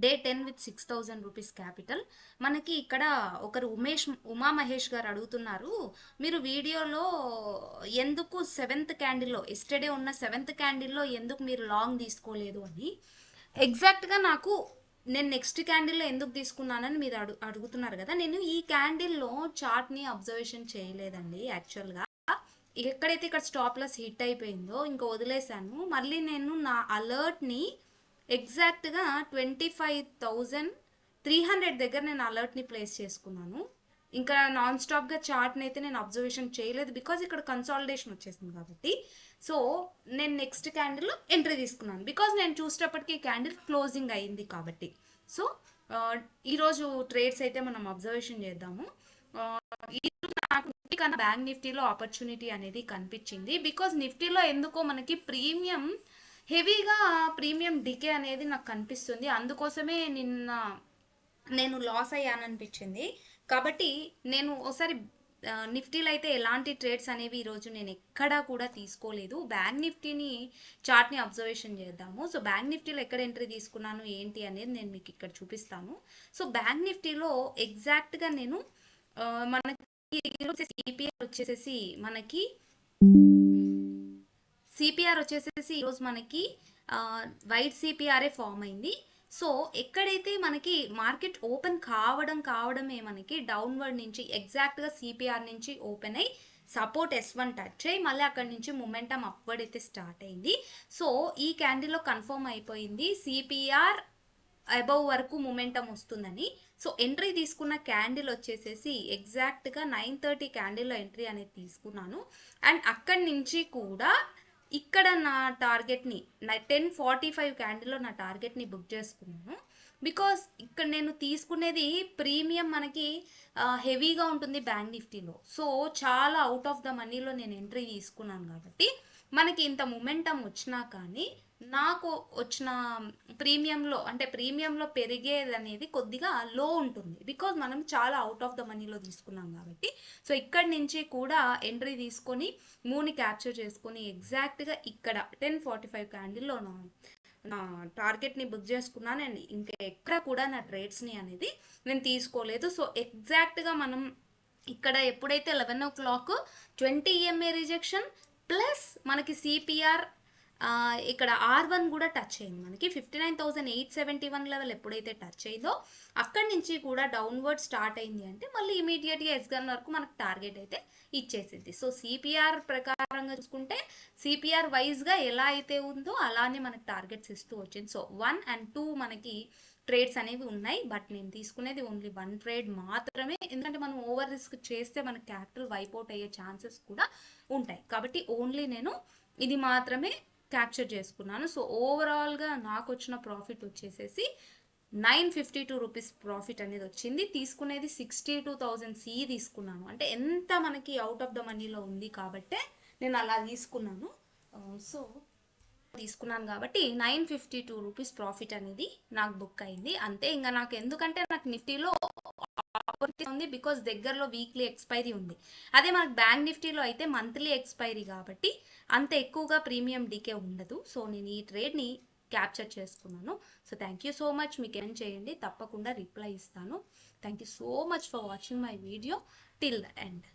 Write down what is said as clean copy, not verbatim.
Day 10 with 6000 rupees capital. మనకి ఇక్కడ ఒకరు ఉమా మహేష్ గారు అడుగుతున్నారు, మీరు వీడియోలో ఎందుకు సెవెంత్ క్యాండిల్లో ఎస్టర్డే ఉన్న సెవెంత్ క్యాండిల్లో ఎందుకు మీరు లాంగ్ తీసుకోలేదు అని. ఎగ్జాక్ట్గా నాకు నేను నెక్స్ట్ క్యాండిల్లో ఎందుకు తీసుకున్నానని మీరు అడుగుతున్నారు కదా. నేను ఈ క్యాండిల్లో చార్ట్ని అబ్జర్వేషన్ చేయలేదండి యాక్చువల్గా. ఎక్కడైతే ఇక్కడ స్టాప్ లాస్ హిట్ అయిపోయిందో ఇంకా వదిలేశాను. మళ్ళీ నేను నా అలర్ట్ని ఎగ్జాక్ట్గా 25,300 దగ్గర నేను అలర్ట్ని ప్లేస్ చేసుకున్నాను. ఇంకా నాన్ స్టాప్గా చార్ట్ని అయితే నేను అబ్జర్వేషన్ చేయలేదు, బికాజ్ ఇక్కడ కన్సాలిడేషన్ వచ్చేసింది కాబట్టి. సో నేను నెక్స్ట్ క్యాండిల్లో ఎంట్రీ తీసుకున్నాను, బికాజ్ నేను చూసేటప్పటికి క్యాండిల్ క్లోజింగ్ అయింది కాబట్టి. సో ఈరోజు ట్రేడ్స్ అయితే మనం అబ్జర్వేషన్ చేద్దాము. ఈరోజు నాకు నిఫ్టీ కన్నా బ్యాంక్ నిఫ్టీలో ఆపర్చునిటీ అనేది కనిపించింది, బికాజ్ నిఫ్టీలో ఎందుకో మనకి ప్రీమియం హెవీగా ప్రీమియం డికే అనేది నాకు కనిపిస్తుంది. అందుకోసమే నిన్న నేను లాస్ అయ్యాననిపించింది. కాబట్టి నేను ఒకసారి నిఫ్టీలో అయితే ఎలాంటి ట్రేడ్స్ అనేవి ఈరోజు నేను ఎక్కడా కూడా తీసుకోలేదు. బ్యాంక్ నిఫ్టీని చార్ట్ని అబ్జర్వేషన్ చేద్దాము. సో బ్యాంక్ నిఫ్టీలో ఎక్కడ ఎంట్రీ తీసుకున్నాను ఏంటి అనేది నేను మీకు ఇక్కడ చూపిస్తాను. సో బ్యాంక్ నిఫ్టీలో ఎగ్జాక్ట్గా నేను మనకి సిపిఆర్ వచ్చేసేసి ఈరోజు మనకి వైట్ సిపిఆర్ఏ ఫామ్ అయింది. సో ఎక్కడైతే మనకి మార్కెట్ ఓపెన్ కావడమే మనకి డౌన్వర్డ్ నుంచి ఎగ్జాక్ట్గా సిపిఆర్ నుంచి ఓపెన్ అయ్యి సపోర్ట్ S1 టచ్ అయ్యి మళ్ళీ అక్కడి నుంచి మొమెంటం అప్వర్డ్ అయితే స్టార్ట్ అయింది. సో ఈ క్యాండిల్లో కన్ఫర్మ్ అయిపోయింది సిపిఆర్ అబౌవ్ వరకు మొమెంటం వస్తుందని. సో ఎంట్రీ తీసుకున్న క్యాండిల్ వచ్చేసేసి ఎగ్జాక్ట్గా 9:30 క్యాండిల్లో ఎంట్రీ అనేది తీసుకున్నాను. అండ్ అక్కడి నుంచి కూడా ఇక్కడ నా టార్గెట్ని 10:45 క్యాండిల్లో నా టార్గెట్ని బుక్ చేసుకున్నాను. బికాస్ ఇక్కడ నేను తీసుకునేది ప్రీమియం మనకి హెవీగా ఉంటుంది బ్యాంక్ నిఫ్టీలో. సో చాలా అవుట్ ఆఫ్ ద మనీలో నేను ఎంట్రీ తీసుకున్నాను కాబట్టి మనకి ఇంత మొమెంటం వచ్చినా కానీ నాకు వచ్చిన ప్రీమియంలో పెరిగేది అనేది కొద్దిగా లో ఉంటుంది, బికాజ్ మనం చాలా అవుట్ ఆఫ్ ద మనీలో తీసుకున్నాం కాబట్టి. సో ఇక్కడి నుంచి కూడా ఎంట్రీ తీసుకొని మూని క్యాప్చర్ చేసుకొని ఎగ్జాక్ట్గా ఇక్కడ 10:45 క్యాండిల్లో నా టార్గెట్ని బుక్ చేసుకున్నాను. అండ్ ఇంకా ఎక్కడ కూడా నా ట్రేడ్స్ని అనేది నేను తీసుకోలేదు. సో ఎగ్జాక్ట్గా మనం ఇక్కడ ఎప్పుడైతే 11 o'clock 20 EMA రిజెక్షన్ ప్లస్ మనకి సిపిఆర్ ఇక్కడ R1 కూడా టచ్ అయింది. మనకి 59,871 లెవెల్ ఎప్పుడైతే టచ్ అయిందో అక్కడి నుంచి కూడా డౌన్వర్డ్ స్టార్ట్ అయింది అంటే మళ్ళీ ఇమీడియట్గా S1 వరకు మనకు టార్గెట్ అయితే ఇచ్చేసింది. సో సిపిఆర్ ప్రకారంగా చూసుకుంటే సిపిఆర్ వైజ్గా ఎలా అయితే ఉందో అలానే మనకు టార్గెట్స్ ఇస్తూ వచ్చింది. సో 1 and 2 మనకి ట్రేడ్స్ అనేవి ఉన్నాయి, బట్ నేను తీసుకునేది ఓన్లీ 1 ట్రేడ్ మాత్రమే. ఎందుకంటే మనం ఓవర్ రిస్క్ చేస్తే మనకి క్యాపిటల్ వైప్ అవుట్ అయ్యే ఛాన్సెస్ కూడా ఉంటాయి కాబట్టి ఓన్లీ నేను ఇది మాత్రమే క్యాప్చర్ చేసుకున్నాను. సో ఓవరాల్గా నాకు వచ్చిన ప్రాఫిట్ వచ్చేసేసి 952 రూపీస్ ప్రాఫిట్ అనేది వచ్చింది. తీసుకునేది 62,000 సిఈ తీసుకున్నాను, అంటే ఎంత మనకి అవుట్ ఆఫ్ ద మనీలో ఉంది కాబట్టే నేను అలా తీసుకున్నాను. సో తీసుకున్నాను కాబట్టి 952 రూపీస్ ప్రాఫిట్ అనేది నాకు బుక్ అయింది అంతే. ఇంకా నాకు ఎందుకంటే నాకు నిఫ్టీలో ఉంది, బికాస్ దగ్గరలో వీక్లీ ఎక్స్పైరీ ఉంది. అదే మనకు బ్యాంక్ నిఫ్టీలో అయితే మంత్లీ ఎక్స్పైరీ కాబట్టి అంత ఎక్కువగా ప్రీమియం డీకే ఉండదు. సో నేను ఈ ట్రేడ్ని క్యాప్చర్ చేసుకున్నాను. So thank you so much. మీకు ఏం చేయండి, తప్పకుండా రిప్లై ఇస్తాను. Thank you so much for watching my video till the end.